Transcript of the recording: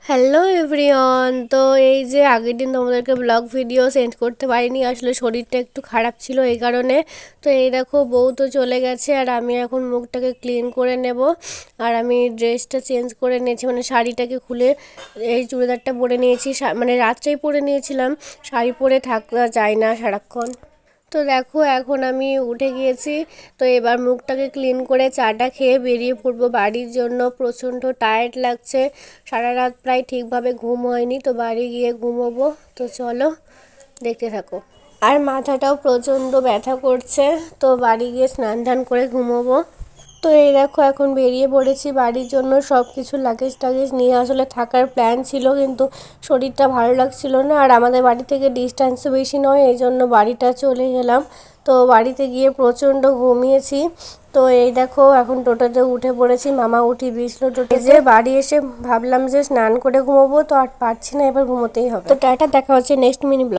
Hello everyone. তো এই যে আগের দিন তোমাদেরকে ব্লগ ভিডিও সেন্ড করতে পারিনি, আসলে শরীরটা একটু খারাপ ছিল এই কারণে। তো এই দেখো বউ তো চলে গেছে আর আমি এখন মুখটাকে ক্লিন করে নেব। আর আমি ড্রেসটা চেঞ্জ করে নিয়েছি, মানে শাড়িটাকে খুলে এই চুড়িদারটা পরে নিয়েছি। মানে রাত্রেই পরে নিয়েছিলাম, শাড়ি পরে থাকা যায় না সারাক্ষণ। তো দেখো এখন আমি উঠে গিয়েছি। তো এবার মুখটাকে ক্লিন করে চাটা খেয়ে বেরিয়ে পড়বো বাড়ির জন্য। প্রচণ্ড টায়ার্ড লাগছে, সারা রাত প্রায় ঠিকভাবে ঘুম হয়নি, তো বাড়ি গিয়ে ঘুমোবো। তো চলো দেখতে থাকো। আর মাথাটাও প্রচণ্ড ব্যথা করছে, তো বাড়ি গিয়ে স্নান টান করে ঘুমোবো। তো এই দেখো এখন বেরিয়ে পড়েছি বাড়ির জন্য। সব কিছু লাগেজ টাগেজ নিয়ে আসলে থাকার প্ল্যান ছিল, কিন্তু শরীরটা ভালো লাগছিল না। আর আমাদের বাড়ি থেকে ডিস্টেন্সও বেশি নয়, এই জন্য বাড়িটা চলে গেলাম। তো বাড়িতে গিয়ে প্রচণ্ড ঘুমিয়েছি। তো এই দেখো এখন টোটোতে উঠে পড়েছি, মামা উঠিয়ে দিয়েছিল টোটো। যে বাড়ি এসে ভাবলাম যে স্নান করে ঘুমোবো, তো আর পারছি না, এবার ঘুমোতেই হবে। তো টাটা, দেখা হচ্ছে নেক্সট মিনি ব্লগ।